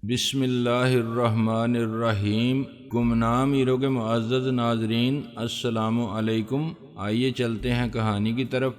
بسم اللہ الرحمن الرحیم۔ گمنام ہیرو کے معزز ناظرین، السلام علیکم۔ آئیے چلتے ہیں کہانی کی طرف۔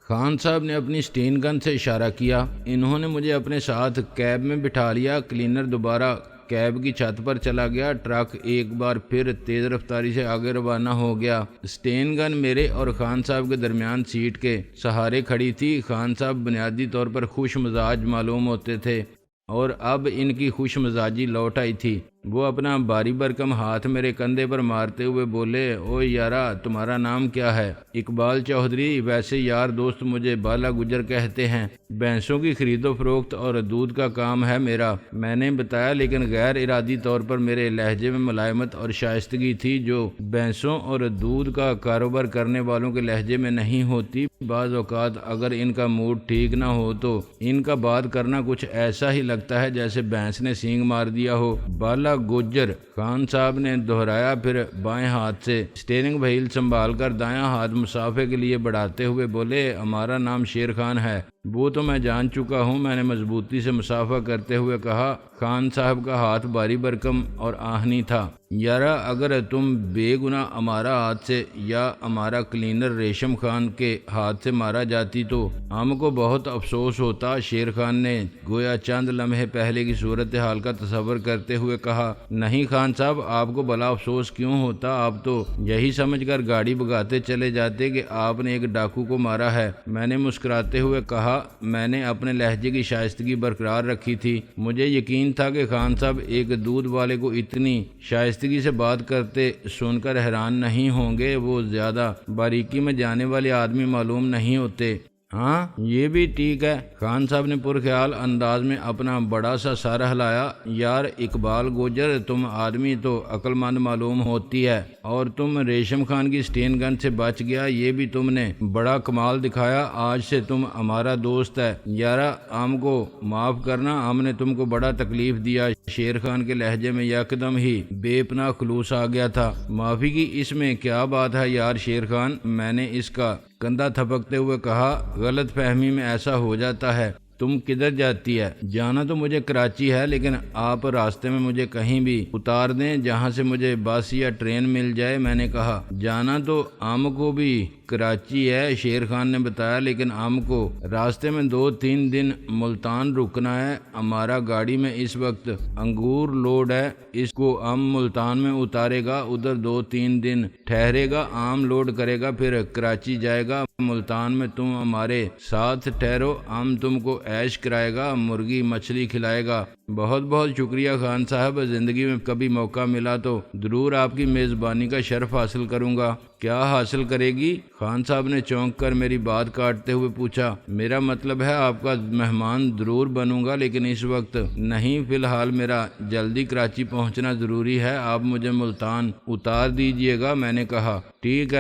خان صاحب نے اپنی سٹین گن سے اشارہ کیا۔ انہوں نے مجھے اپنے ساتھ کیب میں بٹھا لیا۔ کلینر دوبارہ کیب کی چھت پر چلا گیا۔ ٹرک ایک بار پھر تیز رفتاری سے آگے روانہ ہو گیا۔ سٹین گن میرے اور خان صاحب کے درمیان سیٹ کے سہارے کھڑی تھی۔ خان صاحب بنیادی طور پر خوش مزاج معلوم ہوتے تھے اور اب ان کی خوش مزاجی لوٹ آئی تھی۔ وہ اپنا بھاری بھرکم ہاتھ میرے کندھے پر مارتے ہوئے بولے، او یارا، تمہارا نام کیا ہے؟ اقبال چودھری، ویسے یار دوست مجھے بالا گجر کہتے ہیں۔ بھینسوں کی خرید و فروخت اور دودھ کا کام ہے میرا، میں نے بتایا، لیکن غیر ارادی طور پر میرے لہجے میں ملائمت اور شائستگی تھی جو بھینسوں اور دودھ کا کاروبار کرنے والوں کے لہجے میں نہیں ہوتی۔ بعض اوقات اگر ان کا موڈ ٹھیک نہ ہو تو ان کا بات کرنا کچھ ایسا ہی لگتا ہے جیسے بھینس نے سینگ مار دیا ہو۔ بالا گجر، خان صاحب نے دہرایا، پھر بائیں ہاتھ سے سٹیئرنگ وہیل سنبھال کر دایاں ہاتھ مسافے کے لیے بڑھاتے ہوئے بولے، ہمارا نام شیر خان ہے۔ وہ تو میں جان چکا ہوں، میں نے مضبوطی سے مسافہ کرتے ہوئے کہا۔ خان صاحب کا ہاتھ بھاری بھرکم اور آہنی تھا۔ یارا، اگر تم بے گناہ ہمارا ہاتھ سے یا ہمارا کلینر ریشم خان کے ہاتھ سے مارا جاتی تو ہم کو بہت افسوس ہوتا۔ شیر خان نے گویا چند لمحے پہلے کی صورتحال کا تصور کرتے ہوئے کہا۔ نہیں خان صاحب، آپ کو بھلا افسوس کیوں ہوتا؟ آپ تو یہی سمجھ کر گاڑی بگاتے چلے جاتے کہ آپ نے ایک ڈاکو کو مارا ہے۔ میں نے مسکراتے ہوئے کہا۔ میں نے اپنے لہجے کی شائستگی برقرار رکھی تھی۔ مجھے یقین تھا کہ خان صاحب ایک دودھ والے کو اتنی شائستگی سے بات کرتے سن کر حیران نہیں ہوں گے۔ وہ زیادہ باریکی میں جانے والے آدمی معلوم نہیں ہوتے۔ ہاں، یہ بھی ٹھیک ہے۔ خان صاحب نے پرخیال انداز میں اپنا بڑا سا سر ہلایا۔ یار اقبال گوجر، تم آدمی تو عقل مند معلوم ہوتی ہے، اور تم ریشم خان کی سٹین گن سے بچ گیا، یہ بھی تم نے بڑا کمال دکھایا۔ آج سے تم ہمارا دوست ہے۔ یارا، ہم کو معاف کرنا، ہم نے تم کو بڑا تکلیف دیا۔ شیر خان کے لہجے میں یکدم ہی بے پناہ خلوص آ گیا تھا۔ معافی کی اس میں کیا بات ہے یار شیر خان، میں نے اس کا کندھا تھپکتے ہوئے کہا۔ غلط فہمی میں ایسا ہو جاتا ہے۔ تم کدھر جاتی ہے؟ جانا تو مجھے کراچی ہے، لیکن آپ راستے میں مجھے کہیں بھی اتار دیں جہاں سے مجھے بس یا ٹرین مل جائے۔ میں نے کہا، جانا تو ہم کو بھی کراچی ہے، شیر خان نے بتایا، لیکن ہم کو راستے میں 2-3 دن ملتان رکنا ہے۔ ہمارا گاڑی میں اس وقت انگور لوڈ ہے، اس کو ہم ملتان میں اتارے گا، ادھر 2-3 دن ٹھہرے گا، آم لوڈ کرے گا، پھر کراچی جائے گا۔ ملتان میں تم ہمارے ساتھ ٹھہرو، ہم تم کو عیش کرائے گا، مرغی مچھلی کھلائے گا۔ بہت بہت شکریہ خان صاحب، زندگی میں کبھی موقع ملا تو ضرور آپ کی میزبانی کا شرف حاصل کروں گا۔ کیا حاصل کرے گی؟ خان صاحب نے چونک کر میری بات کاٹتے ہوئے پوچھا۔ میرا مطلب ہے آپ کا مہمان ضرور بنوں گا، لیکن اس وقت نہیں، فی الحال میرا جلدی کراچی پہنچنا ضروری ہے، آپ مجھے ملتان اتار دیجئے گا۔ میں نے کہا، ٹھیک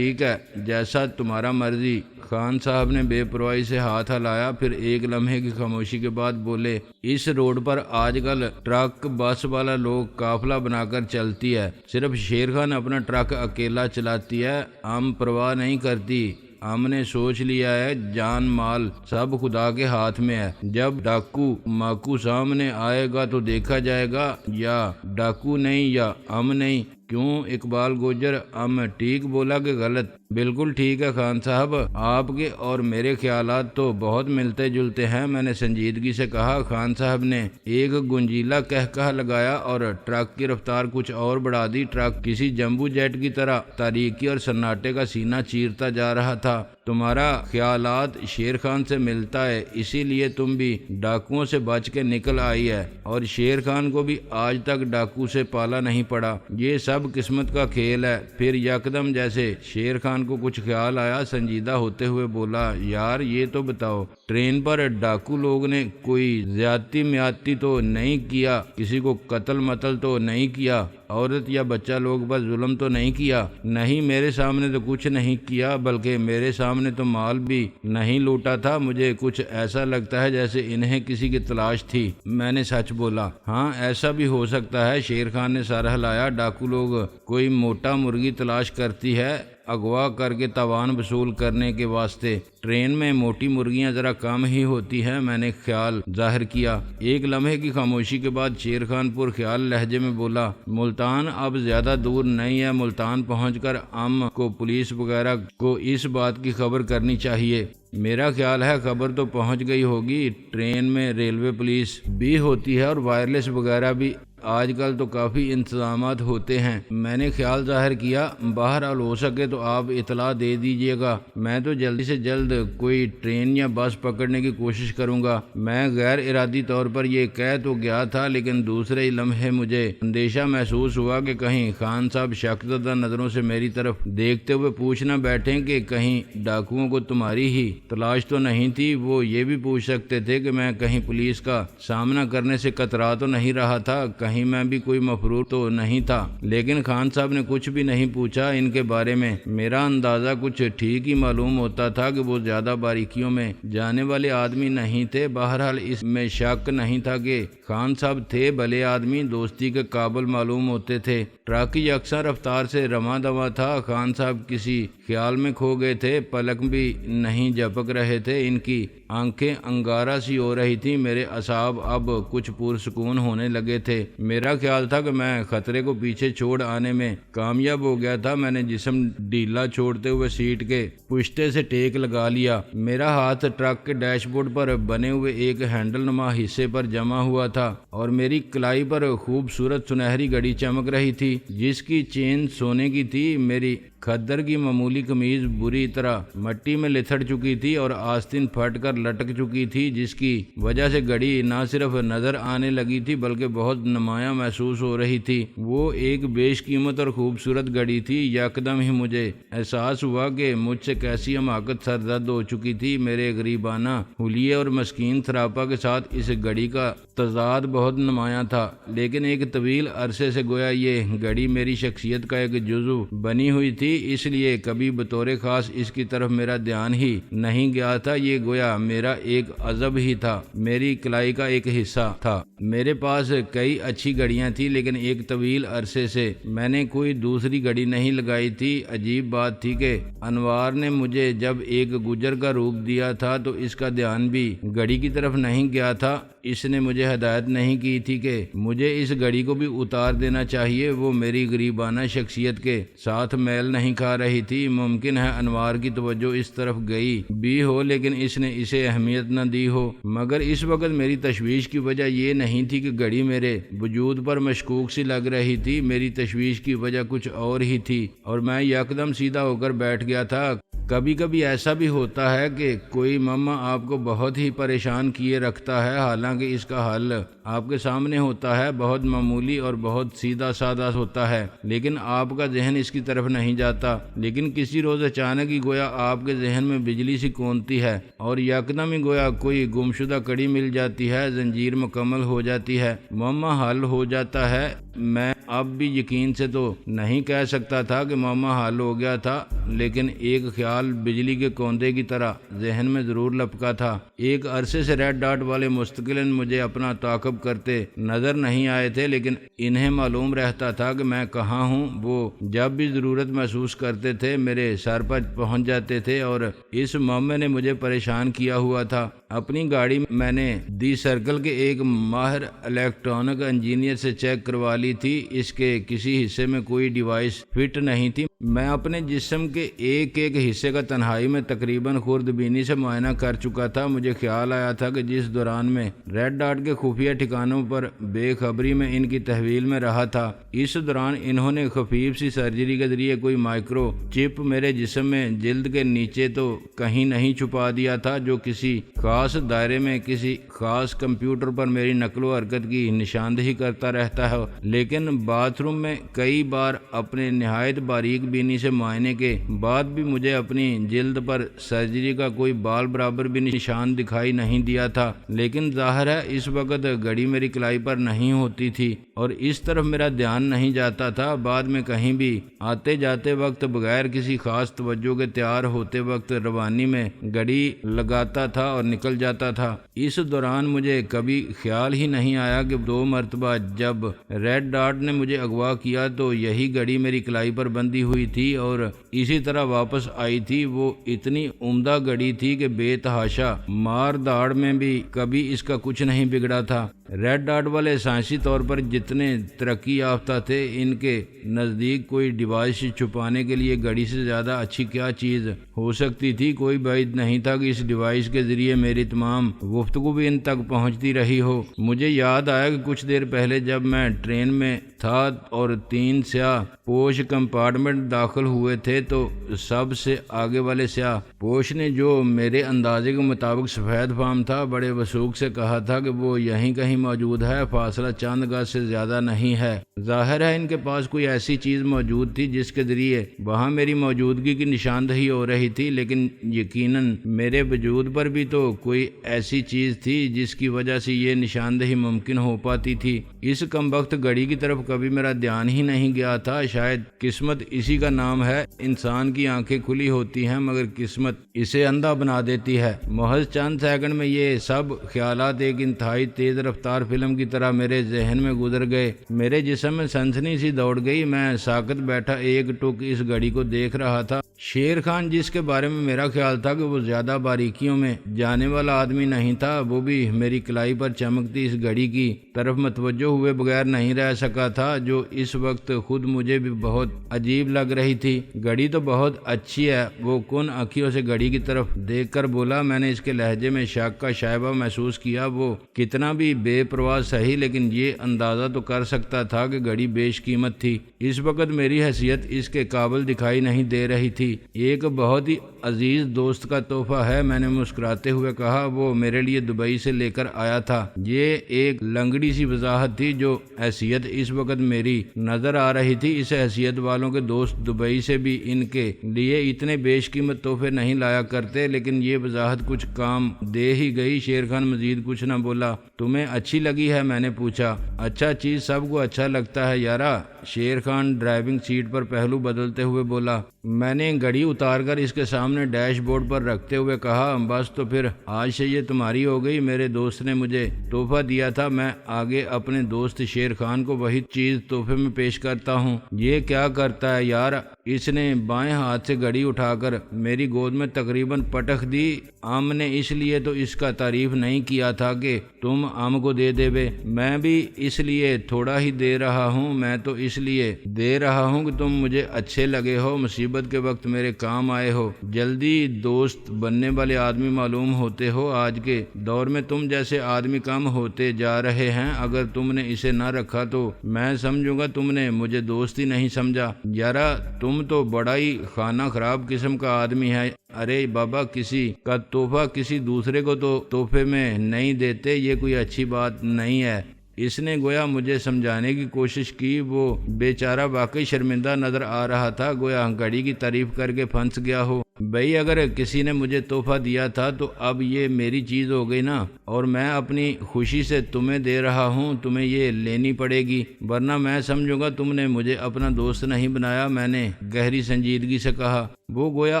ہے، جیسا تمہارا مرضی۔ خان صاحب نے بے پرواہی سے ہاتھ ہلایا، پھر ایک لمحے کی خاموشی کے بعد بولے، اس روڈ پر آج کل ٹرک بس والا لوگ قافلہ بنا کر چلتی ہے، صرف شیر خان اپنا ٹرک اکیلا چلاتی ہے، ہم پرواہ نہیں کرتی۔ ہم نے سوچ لیا ہے جان مال سب خدا کے ہاتھ میں ہے۔ جب ڈاکو ماکو سامنے آئے گا تو دیکھا جائے گا، یا ڈاکو نہیں یا ہم نہیں۔ کیوں اقبال گوجر، ہم ٹھیک بولا کہ غلط؟ بالکل ٹھیک ہے خان صاحب، آپ کے اور میرے خیالات تو بہت ملتے جلتے ہیں، میں نے سنجیدگی سے کہا۔ خان صاحب نے ایک گنجیلا کہکہا لگایا اور ٹرک کی رفتار کچھ اور بڑھا دی۔ ٹرک کسی جمبو جیٹ کی طرح تاریکی اور سناٹے کا سینہ چیرتا جا رہا تھا۔ تمہارا خیالات شیر خان سے ملتا ہے، اسی لیے تم بھی ڈاکوؤں سے بچ کے نکل آئی ہے، اور شیر خان کو بھی آج تک ڈاکو سے پالا نہیں پڑا۔ یہ سب قسمت کا کھیل ہے۔ پھر یکدم جیسے شیر خان کو کچھ خیال آیا، سنجیدہ ہوتے ہوئے بولا، یار یہ تو بتاؤ، ٹرین پر ڈاکو لوگ نے کوئی زیادتی میاتی تو نہیں کیا؟ کسی کو قتل متل تو نہیں کیا؟ عورت یا بچہ لوگ پر ظلم تو نہیں کیا؟ نہیں، میرے سامنے تو کچھ نہیں کیا، بلکہ میرے سامنے تو مال بھی نہیں لوٹا تھا۔ مجھے کچھ ایسا لگتا ہے جیسے انہیں کسی کی تلاش تھی۔ میں نے سچ بولا۔ ہاں، ایسا بھی ہو سکتا ہے، شیر خان نے سر ہلایا۔ ڈاکو لوگ کوئی موٹا مرغی تلاش کرتی ہے، اغوا کر کے تاوان وصول کرنے کے واسطے۔ ٹرین میں موٹی مرغیاں ذرا کم ہی ہوتی ہیں، میں نے خیال ظاہر کیا۔ ایک لمحے کی خاموشی کے بعد شیر خان پر خیال لہجے میں بولا، ملتان اب زیادہ دور نہیں ہے، ملتان پہنچ کر ہم کو پولیس وغیرہ کو اس بات کی خبر کرنی چاہیے۔ میرا خیال ہے خبر تو پہنچ گئی ہوگی، ٹرین میں ریلوے پولیس بھی ہوتی ہے اور وائرلیس وغیرہ بھی آج کل تو کافی انتظامات ہوتے ہیں۔ میں نے خیال ظاہر کیا، بہرحال ہو سکے تو آپ اطلاع دے دیجیے گا، میں تو جلدی سے جلد کوئی ٹرین یا بس پکڑنے کی کوشش کروں گا۔ میں غیر ارادی طور پر یہ کہہ تو گیا تھا، لیکن دوسرے ہی لمحے مجھے اندیشہ محسوس ہوا کہ کہیں خان صاحب شک زدہ نظروں سے میری طرف دیکھتے ہوئے پوچھ نہ بیٹھیں کہ کہیں ڈاکوؤں کو تمہاری ہی تلاش تو نہیں تھی۔ وہ یہ بھی پوچھ سکتے تھے کہ میں کہیں پولیس کا سامنا کرنے سے کترا تو نہیں رہا تھا، کہیں میں بھی کوئی مفرور تو نہیں تھا۔ لیکن خان صاحب نے کچھ بھی نہیں پوچھا ان کے بارے میں۔ میرا اندازہ کچھ ٹھیک ہی معلوم ہوتا تھا کہ وہ زیادہ باریکیوں میں جانے والے آدمی نہیں تھے۔ بہرحال اس میں شک نہیں تھا کہ خان صاحب تھے بھلے آدمی، دوستی کے قابل معلوم ہوتے تھے۔ ٹرک یکساں رفتار سے رواں دواں تھا۔ خان صاحب کسی خیال میں کھو گئے تھے، پلک بھی نہیں جھپک رہے تھے، ان کی آنکھیں انگارہ سی ہو رہی تھی۔ میرے اعصاب اب کچھ پرسکون ہونے لگے تھے۔ میرا خیال تھا کہ میں خطرے کو پیچھے چھوڑ آنے میں کامیاب ہو گیا تھا۔ میں نے جسم ڈھیلا چھوڑتے ہوئے سیٹ کے پشتے سے ٹیک لگا لیا۔ میرا ہاتھ ٹرک کے ڈیش بورڈ پر بنے ہوئے ایک ہینڈل نما حصے پر جمع ہوا تھا اور میری کلائی پر خوبصورت سنہری گھڑی چمک رہی تھی جس کی چین سونے کی تھی۔ میری کھدر کی معمولی قمیض بری طرح مٹی میں لتھڑ چکی تھی اور آستین پھٹ کر لٹک چکی تھی، جس کی وجہ سے گھڑی نہ صرف نظر آنے لگی تھی بلکہ بہت نمایاں محسوس ہو رہی تھی۔ وہ ایک بیش قیمت اور خوبصورت گھڑی تھی۔ یکدم ہی مجھے احساس ہوا کہ مجھ سے کیسی حماقت سرزد ہو چکی تھی۔ میرے غریبانہ حلیے اور مسکین سراپا کے ساتھ اس گھڑی کا تضاد بہت نمایاں تھا، لیکن ایک طویل عرصے سے گویا یہ گھڑی میری شخصیت کا ایک جزو بنی ہوئی تھی، اس لیے کبھی بطور خاص اس کی طرف میرا دھیان ہی نہیں گیا تھا۔ یہ گویا میرا ایک عزب ہی تھا، میری کلائی کا ایک حصہ تھا۔ میرے پاس کئی اچھی گھڑیاں تھیں، لیکن ایک طویل عرصے سے میں نے کوئی دوسری گھڑی نہیں لگائی تھی۔ عجیب بات تھی کہ انوار نے مجھے جب ایک گجر کا روپ دیا تھا تو اس کا دھیان بھی گھڑی کی طرف نہیں گیا تھا۔ اس نے مجھے ہدایت نہیں کی تھی کہ مجھے اس گھڑی کو بھی اتار دینا چاہیے۔ وہ میری غریبانہ شخصیت کے ساتھ میل نہیں کھا رہی تھی۔ ممکن ہے انوار کی توجہ اس طرف گئی بھی ہو لیکن اس نے اسے اہمیت نہ دی ہو، مگر اس وقت میری تشویش کی وجہ یہ نہیں تھی کہ گھڑی میرے وجود پر مشکوک سی لگ رہی تھی۔ میری تشویش کی وجہ کچھ اور ہی تھی اور میں یکدم سیدھا ہو کر بیٹھ گیا تھا۔ کبھی کبھی ایسا بھی ہوتا ہے کہ کوئی ماما آپ کو بہت ہی پریشان کیے رکھتا ہے، حالانکہ اس کا حل آپ کے سامنے ہوتا ہے، بہت معمولی اور بہت سیدھا سادہ ہوتا ہے، لیکن آپ کا ذہن اس کی طرف نہیں جاتا۔ لیکن کسی روز اچانک ہی گویا آپ کے ذہن میں بجلی سی کونتی ہے اور یکدم ہی گویا کوئی گمشدہ کڑی مل جاتی ہے، زنجیر مکمل ہو جاتی ہے، معمہ حل ہو جاتا ہے۔ میں اب بھی یقین سے تو نہیں کہہ سکتا تھا کہ معمہ حل ہو گیا تھا، لیکن ایک خیال بجلی کے کوندے کی طرح ذہن میں ضرور لپکا تھا۔ ایک عرصے سے ریڈ ڈاٹ والے مستقلاً مجھے اپنا تعاقب کرتے نظر نہیں آئے تھے، لیکن انہیں معلوم رہتا تھا کہ میں کہاں ہوں۔ وہ جب بھی ضرورت محسوس کرتے تھے میرے سر پر پہنچ جاتے تھے اور اس معاملے نے مجھے پریشان کیا ہوا تھا۔ اپنی گاڑی میں نے دی سرکل کے ایک ماہر الیکٹرانک انجینئر سے چیک کروا لی تھی، اس کے کسی حصے میں کوئی ڈیوائس فٹ نہیں تھی۔ میں اپنے جسم کے ایک حصے کا تنہائی میں تقریباً خوردبینی سے معائنہ کر چکا تھا۔ مجھے خیال آیا تھا کہ جس دوران میں ریڈ ڈاٹ کے خفیہ ٹھکانوں پر بے خبری میں ان کی تحویل میں رہا تھا، اس دوران انہوں نے خفیف سی سرجری کے ذریعے کوئی مائکرو چپ میرے جسم میں جلد کے نیچے تو کہیں نہیں چھپا دیا تھا، جو کسی خاص دائرے میں کسی خاص کمپیوٹر پر میری نقل و حرکت کی نشاندہی کرتا رہتا ہے۔ لیکن باتھ روم میں کئی بار اپنے نہایت باریک بینی سے معائنے کے بعد بھی مجھے اپنی جلد پر سرجری کا کوئی بال برابر بھی نشان دکھائی نہیں دیا تھا، لیکن ظاہر ہے اس وقت گھڑی میری کلائی پر نہیں ہوتی تھی اور اس طرف میرا دھیان نہیں جاتا تھا۔ بعد میں کہیں بھی آتے جاتے وقت بغیر کسی خاص توجہ کے تیار ہوتے وقت روانی میں گھڑی لگاتا تھا اور نکل جاتا تھا۔ اس دوران مجھے کبھی خیال ہی نہیں آیا کہ 2 مرتبہ جب ریڈ ڈاٹ نے مجھے اغوا کیا تو یہی گھڑی میری کلائی پر بندھی ہوئی ہوئی تھی اور اسی طرح واپس آئی تھی۔ وہ اتنی عمدہ گھڑی تھی کہ بے تحاشا مار داڑ میں بھی کبھی اس کا کچھ نہیں بگڑا تھا۔ ریڈ ڈاٹ والے سائنسی طور پر جتنے ترقی یافتہ تھے، ان کے نزدیک کوئی ڈیوائس چھپانے کے لیے گھڑی سے زیادہ اچھی کیا چیز ہو سکتی تھی۔ کوئی بعید نہیں تھا کہ اس ڈیوائس کے ذریعے میری تمام گفتگو بھی ان تک پہنچتی رہی ہو۔ مجھے یاد آیا کہ کچھ دیر پہلے جب میں ٹرین میں تھا اور 3 سیاہ پوش کمپارٹمنٹ داخل ہوئے تھے تو سب سے آگے والے سیاہ پوش نے، جو میرے اندازے کے مطابق سفید فام تھا، بڑے وثوق سے کہا تھا کہ وہ یہیں کہیں موجود ہے، فاصلہ چند گز سے زیادہ نہیں ہے۔ ظاہر ہے ان کے پاس کوئی ایسی چیز موجود تھی جس کے ذریعے وہاں میری موجودگی کی نشاندہی ہو رہی تھی، لیکن یقیناً میرے وجود پر بھی تو کوئی ایسی چیز تھی جس کی وجہ سے یہ نشاندہی ممکن ہو پاتی تھی۔ اس کمبخت گھڑی کی طرف کبھی میرا دھیان ہی نہیں گیا تھا۔ شاید قسمت اسی کا نام ہے۔ انسان کی آنکھیں کھلی ہوتی ہیں مگر قسمت اسے اندھا بنا دیتی ہے۔ محض چند سیکنڈ میں یہ سب خیالات ایک انتہائی تیز رفتار فلم کی طرح میرے ذہن میں گزر گئے۔ میرے جسم میں سنسنی سی دوڑ گئی۔ میں ساکت بیٹھا ایک ٹک اس گھڑی کو دیکھ رہا تھا۔ شیر خان، جس کے بارے میں میرا خیال تھا کہ وہ زیادہ باریکیوں میں جانے والا آدمی نہیں تھا، وہ بھی میری کلائی پر چمکتی اس گھڑی کی طرف متوجہ ہوئے بغیر نہیں رہ سکا تھا، جو اس وقت خود مجھے بھی بہت عجیب لگ رہی تھی۔ گھڑی تو بہت اچھی ہے، وہ کن آنکھوں سے گھڑی کی طرف دیکھ کر بولا۔ میں نے اس کے لہجے میں شک کا شائبہ محسوس کیا۔ وہ کتنا بھی بے پرواہ سہی، لیکن یہ اندازہ تو کر سکتا تھا کہ گھڑی بیش قیمت تھی۔ اس وقت میری حیثیت اس کے قابل دکھائی نہیں دے رہی تھی۔ ایک بہت ہی عزیز دوست کا تحفہ ہے، میں نے مسکراتے ہوئے کہا۔ وہ میرے لیے دبئی سے لے کر آیا تھا۔ یہ ایک لنگڑی سی وضاحت تھی۔ جو حیثیت اس وقت میری نظر آ رہی تھی، اس حیثیت والوں کے دوست دبئی سے بھی ان کے لیے اتنے بیش قیمت تحفے نہیں لایا کرتے، لیکن یہ وضاحت کچھ کام دے ہی گئی۔ شیر خان مزید کچھ نہ بولا۔ تمہیں اچھی لگی ہے؟ میں نے پوچھا۔ اچھا، چیز سب کو اچھا لگتا ہے یارا، شیر خان ڈرائیونگ سیٹ پر پہلو بدلتے ہوئے بولا۔ میں نے گھڑی اتار کر اس کے سامنے ڈیش بورڈ پر رکھتے ہوئے کہا، بس تو پھر آج سے یہ تمہاری ہو گئی۔ میرے دوست نے مجھے تحفہ دیا تھا، میں آگے اپنے دوست شیر خان کو وہی چیز تحفے میں پیش کرتا ہوں۔ یہ کیا کرتا ہے یار؟ اس نے بائیں ہاتھ سے گھڑی اٹھا کر میری گود میں تقریباً پٹخ دی۔ ام نے اس لیے تو اس کا تعریف نہیں کیا تھا کہ تم ام کو دے دیوے، میں بھی اس لیے تھوڑا ہی دے رہا ہوں۔ میں تو اس لیے دے رہا ہوں کہ تم مجھے اچھے لگے ہو، مصیبت کے وقت میرے کام آئے ہو، جلدی دوست بننے والے آدمی معلوم ہوتے ہو۔ آج کے دور میں تم جیسے آدمی کم ہوتے جا رہے ہیں۔ اگر تم نے اسے نہ رکھا تو میں سمجھوں گا تم نے مجھے دوست ہی نہیں سمجھا۔ یارا تم تو بڑا ہی خانہ خراب قسم کا آدمی ہے۔ ارے بابا، کسی کا تحفہ کسی دوسرے کو تو تحفے میں نہیں دیتے، یہ کوئی اچھی بات نہیں ہے۔ اس نے گویا مجھے سمجھانے کی کوشش کی۔ وہ بیچارہ واقعی شرمندہ نظر آ رہا تھا، گویا گھڑی کی تعریف کر کے پھنس گیا ہو۔ بھئی اگر کسی نے مجھے تحفہ دیا تھا تو اب یہ میری چیز ہو گئی نا، اور میں اپنی خوشی سے تمہیں دے رہا ہوں، تمہیں یہ لینی پڑے گی، ورنہ میں سمجھوں گا تم نے مجھے اپنا دوست نہیں بنایا، میں نے گہری سنجیدگی سے کہا۔ وہ گویا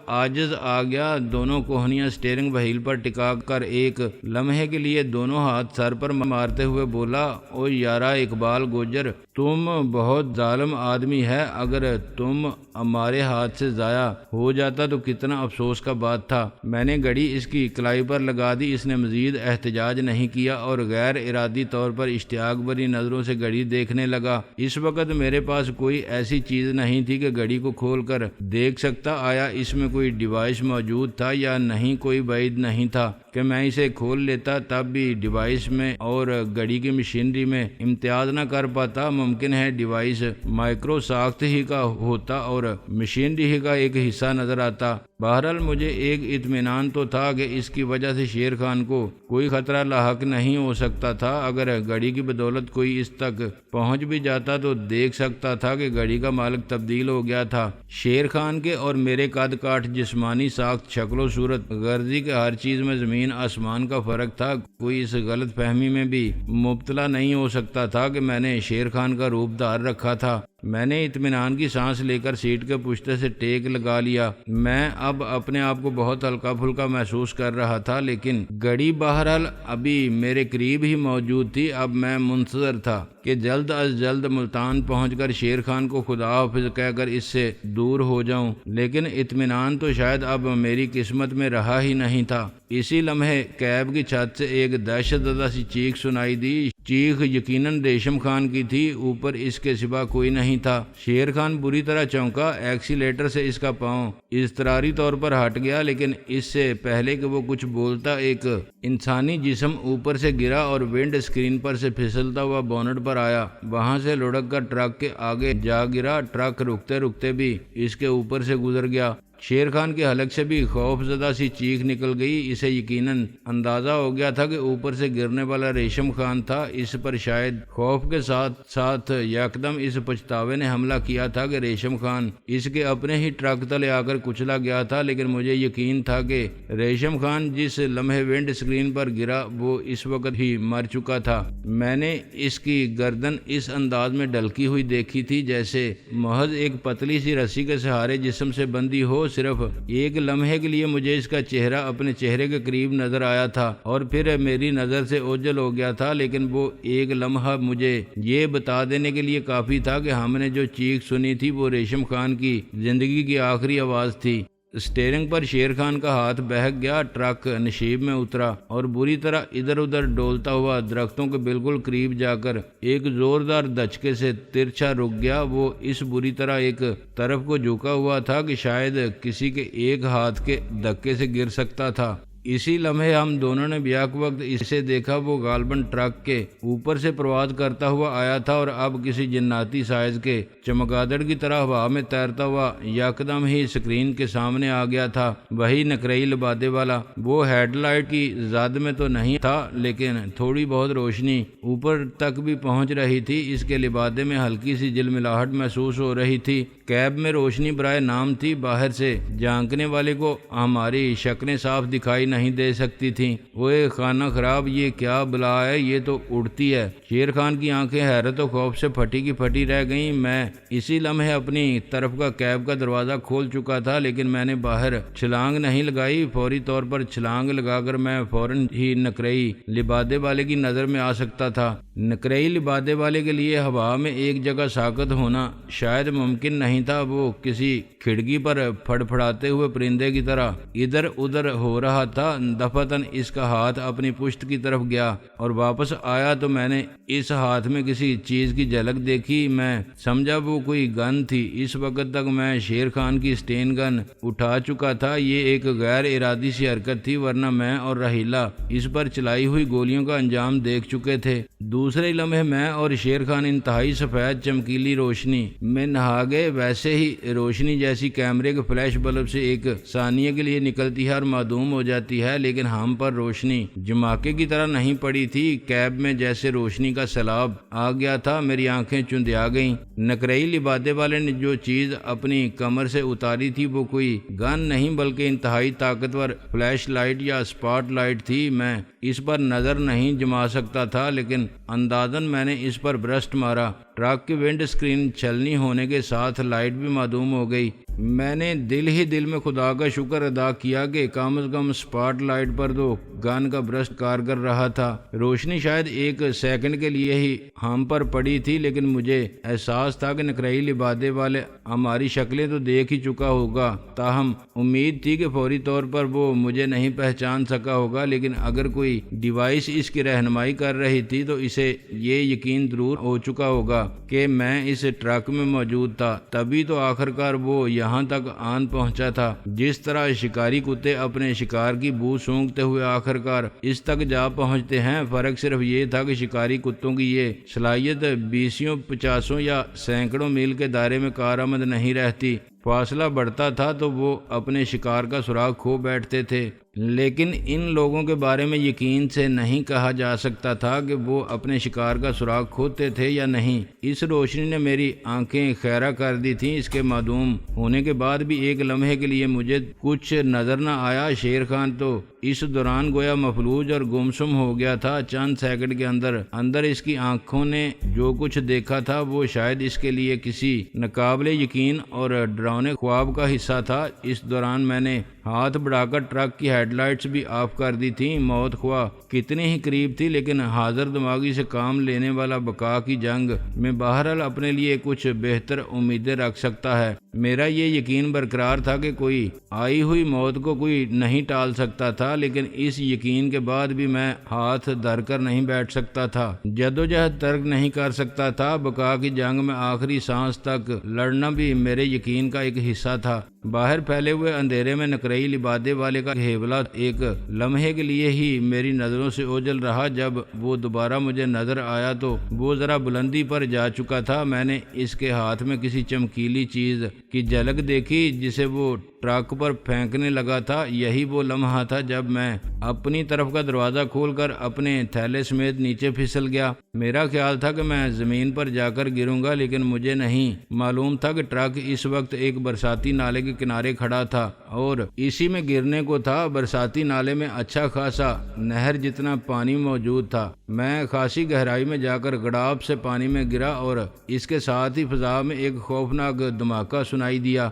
عاجز آ گیا، دونوں کوہنیاں سٹیئرنگ وہیل پر ٹکا کر ایک لمحے کے لیے دونوں ہاتھ سر پر مارتے ہوئے بولا، او یارا اقبال گوجر، تم بہت ظالم آدمی ہے، اگر تم ہمارے ہاتھ سے ضائع ہو جاتا تو کتنا افسوس کا بات تھا۔ میں نے گھڑی اس کی کلائی پر لگا دی۔ اس نے مزید احتجاج نہیں کیا اور غیر ارادی طور پر اشتیاق بھری نظروں سے گھڑی دیکھنے لگا۔ اس وقت میرے پاس کوئی ایسی چیز نہیں تھی کہ گھڑی کو کھول کر دیکھ سکتا۔ آیا اس میں کوئی ڈیوائس موجود تھا یا نہیں؟ کوئی بعید نہیں تھا کہ میں اسے کھول لیتا، تب بھی ڈیوائس میں اور گھڑی کی مشینری میں امتیاز نہ کر پاتا۔ ممکن ہے ڈیوائس مائکرو ساخت ہی کا ہوتا اور مشینری ہی کا ایک حصہ نظر آتا۔ بہرحال مجھے ایک اطمینان تو تھا کہ اس کی وجہ سے شیر خان کو کوئی خطرہ لاحق نہیں ہو سکتا تھا۔ اگر گھڑی کی بدولت کوئی اس تک پہنچ بھی جاتا تو دیکھ سکتا تھا کہ گھڑی کا مالک تبدیل ہو گیا تھا۔ شیر خان کے اور میرے قد کاٹ، جسمانی ساخت، شکل و صورت، غرضی کے ہر چیز میں زمین آسمان کا فرق تھا۔ کوئی اس غلط فہمی میں بھی مبتلا نہیں ہو سکتا تھا کہ میں نے شیر خان کا روپ دھار رکھا تھا۔ میں نے اطمینان کی سانس لے کر سیٹ کے پشتے سے ٹیک لگا لیا۔ میں اب اپنے آپ کو بہت ہلکا پھلکا محسوس کر رہا تھا، لیکن گھڑی بہرحال ابھی میرے قریب ہی موجود تھی۔ اب میں منتظر تھا کہ جلد از جلد ملتان پہنچ کر شیر خان کو خدا حافظ کہہ کر اس سے دور ہو جاؤں، لیکن اطمینان تو شاید اب میری قسمت میں رہا ہی نہیں تھا۔ اسی لمحے کیب کی چھت سے ایک دہشت زدہ سی چیخ سنائی دی۔ چیخ یقیناً ریشم خان کی تھی، اوپر اس کے سوا کوئی نہیں تھا۔ شیر خان بری طرح چونکا، ایکسیلیٹر سے اس کا پاؤں اضطراری طور پر ہٹ گیا، لیکن اس سے پہلے کہ وہ کچھ بولتا ایک انسانی جسم اوپر سے گرا اور ونڈ اسکرین پر سے پھسلتا ہوا بونٹ پر آیا، وہاں سے لڑک کر ٹرک کے آگے جا گرا۔ ٹرک رکتے رکتے بھی اس کے اوپر سے گزر گیا۔ شیر خان کے حلق سے بھی خوف زدہ سی چیخ نکل گئی۔ اسے یقیناً اندازہ ہو گیا تھا کہ اوپر سے گرنے والا ریشم خان تھا۔ اس پر شاید خوف کے ساتھ ساتھ یکدم اس پچھتاوے نے حملہ کیا تھا کہ ریشم خان اس کے اپنے ہی ٹرک تلے آ کر کچلا گیا تھا، لیکن مجھے یقین تھا کہ ریشم خان جس لمحے ونڈ اسکرین پر گرا وہ اس وقت ہی مر چکا تھا۔ میں نے اس کی گردن اس انداز میں ڈھلکی ہوئی دیکھی تھی جیسے محض ایک پتلی سی رسی کے سہارے جسم سے بندھی ہو۔ صرف ایک لمحے کے لیے مجھے اس کا چہرہ اپنے چہرے کے قریب نظر آیا تھا اور پھر میری نظر سے اوجھل ہو گیا تھا، لیکن وہ ایک لمحہ مجھے یہ بتا دینے کے لیے کافی تھا کہ ہم نے جو چیخ سنی تھی وہ ریشم خان کی زندگی کی آخری آواز تھی۔ اسٹیئرنگ پر شیر خان کا ہاتھ بہک گیا، ٹرک نشیب میں اترا اور بری طرح ادھر ادھر ڈولتا ہوا درختوں کے بالکل قریب جا کر ایک زوردار دھچکے سے ترچھا رک گیا۔ وہ اس بری طرح ایک طرف کو جھکا ہوا تھا کہ شاید کسی کے ایک ہاتھ کے دھکے سے گر سکتا تھا۔ اسی لمحے ہم دونوں نے بیک وقت اسے دیکھا۔ وہ غالباً ٹرک کے اوپر سے پرواز کرتا ہوا آیا تھا اور اب کسی جناتی سائز کے چمگادڑ کی طرح ہوا میں تیرتا ہوا یکدم ہی اسکرین کے سامنے آ گیا تھا۔ وہی نقرئی لبادے والا۔ وہ ہیڈ لائٹ کی زد میں تو نہیں تھا، لیکن تھوڑی بہت روشنی اوپر تک بھی پہنچ رہی تھی۔ اس کے لبادے میں ہلکی سی جلملاہٹ محسوس ہو رہی تھی۔ کیب میں روشنی برائے نام تھی، باہر سے جھانکنے والے کو ہماری شکلیں صاف دکھائی نہیں دے سکتی تھیں۔ وہ خانہ خراب، یہ کیا بلا ہے، یہ تو اڑتی ہے۔ شیر خان کی آنکھیں حیرت و خوف سے پھٹی کی پھٹی رہ گئیں۔ میں اسی لمحے اپنی طرف کا کیب کا دروازہ کھول چکا تھا، لیکن میں نے باہر چھلانگ نہیں لگائی۔ فوری طور پر چھلانگ لگا کر میں فوراً ہی نقرئی لبادے والے کی نظر میں آ سکتا تھا۔ نقرئی لبادے والے کے لیے ہوا میں ایک جگہ ساکت ہونا شاید ممکن نہیں تھا۔ وہ کسی کھڑکی پر پھڑپھڑاتے ہوئے پرندے کی طرح ادھر ادھر ہو رہا تھا۔ دفعتاً اس کا ہاتھ اپنی پشت کی طرف گیا اور واپس آیا تو میں نے اس ہاتھ میں کسی چیز کی جھلک دیکھی۔ میں سمجھا وہ کوئی گن تھی۔ اس وقت تک میں شیر خان کی اسٹین گن اٹھا چکا تھا۔ یہ ایک غیر ارادی سی حرکت تھی، ورنہ میں اور راہیلہ اس پر چلائی ہوئی گولیوں کا انجام دیکھ چکے تھے۔ دوسرے لمحے میں اور شیر خان انتہائی سفید چمکیلی روشنی میں نہا گئے۔ ویسے ہی روشنی جیسی کیمرے کے فلیش بلب سے ایک ثانیے کے لیے نکلتی ہے اور معدوم ہو جاتی ہے، لیکن ہم پر روشنی جماکے کی طرح نہیں پڑی تھی۔ کیب میں جیسے روشنی کا سیلاب آ گیا تھا، میری آنکھیں چندیا گئیں۔ نقرئی لبادے والے نے جو چیز اپنی کمر سے اتاری تھی وہ کوئی گن نہیں بلکہ انتہائی طاقتور فلیش لائٹ یا اسپاٹ لائٹ تھی۔ میں اس پر نظر نہیں جما سکتا تھا، لیکن اندازاً میں نے اس پر برسٹ مارا۔ ٹرک کی ونڈ اسکرین چھلنی ہونے کے ساتھ لائٹ بھی معدوم ہو گئی۔ میں نے دل ہی دل میں خدا کا شکر ادا کیا کہ کم از کم اسپاٹ لائٹ پر تو گن کا برسٹ کارگر رہا تھا۔ روشنی شاید ایک سیکنڈ کے لیے ہی ہم پر پڑی تھی، لیکن مجھے احساس تھا کہ نقرئی لبادے والے ہماری شکلیں تو دیکھ ہی چکا ہوگا۔ تاہم امید تھی کہ فوری طور پر وہ مجھے نہیں پہچان سکا ہوگا، لیکن اگر کوئی ڈیوائس اس کی رہنمائی کر رہی تھی تو اسے یہ یقین ضرور ہو چکا ہوگا کہ میں اس ٹرک میں موجود تھا۔ تبھی تو آخرکار وہ یہاں تک آن پہنچا تھا۔ جس طرح شکاری کتے اپنے شکار کی بو سونگتے ہوئے آخرکار اس تک جا پہنچتے ہیں، فرق صرف یہ تھا کہ شکاری کتوں کی یہ صلاحیت 20 50 یا سینکڑوں میل کے دائرے میں کارآمد نہیں رہتی۔ فاصلہ بڑھتا تھا تو وہ اپنے شکار کا سراغ کھو بیٹھتے تھے، لیکن ان لوگوں کے بارے میں یقین سے نہیں کہا جا سکتا تھا کہ وہ اپنے شکار کا سراغ کھوتے تھے یا نہیں۔ اس روشنی نے میری آنکھیں خیرہ کر دی تھیں۔ اس کے معدوم ہونے کے بعد بھی ایک لمحے کے لیے مجھے کچھ نظر نہ آیا۔ شیر خان تو اس دوران گویا مفلوج اور گمسم ہو گیا تھا۔ چند سیکنڈ کے اندر اس کی آنکھوں نے جو کچھ دیکھا تھا وہ شاید اس کے لیے کسی ناقابل یقین اور ڈراؤنے خواب کا حصہ تھا۔ اس دوران میں نے ہاتھ بڑھا کر ٹرک کی ہیڈ لائٹس بھی آف کر دی تھیں۔ موت خواہ کتنی ہی قریب تھی، لیکن حاضر دماغی سے کام لینے والا بقا کی جنگ میں بہرحال اپنے لیے کچھ بہتر امیدیں رکھ سکتا ہے۔ میرا یہ یقین برقرار تھا کہ کوئی آئی ہوئی موت کو کوئی نہیں ٹال سکتا تھا، لیکن اس یقین کے بعد بھی میں ہاتھ دھر کر نہیں بیٹھ سکتا تھا، جدوجہد ترک نہیں کر سکتا تھا۔ بقا کی جنگ میں آخری سانس تک لڑنا بھی میرے یقین کا ایک حصہ تھا۔ باہر پھیلے ہوئے اندھیرے میں نقرئی لبادے والے کا ہیبلا ایک لمحے کے لیے ہی میری نظروں سے اوجھل رہا۔ جب وہ دوبارہ مجھے نظر آیا تو وہ ذرا بلندی پر جا چکا تھا۔ میں نے اس کے ہاتھ میں کسی چمکیلی چیز کی جھلک دیکھی جسے وہ ٹرک پر پھینکنے لگا تھا۔ یہی وہ لمحہ تھا جب میں اپنی طرف کا دروازہ کھول کر اپنے تھیلے سمیت نیچے پھسل گیا۔ میرا خیال تھا کہ میں زمین پر جا کر گروں گا، لیکن مجھے نہیں معلوم تھا کہ ٹرک اس وقت ایک برساتی نالے کے کنارے کھڑا تھا اور اسی میں گرنے کو تھا۔ برساتی نالے میں اچھا خاصا نہر جتنا پانی موجود تھا۔ میں خاصی گہرائی میں جا کر گڑاب سے پانی میں گرا اور اس کے ساتھ ہی فضا میں ایک خوفناک دھماکہ سنائی دیا۔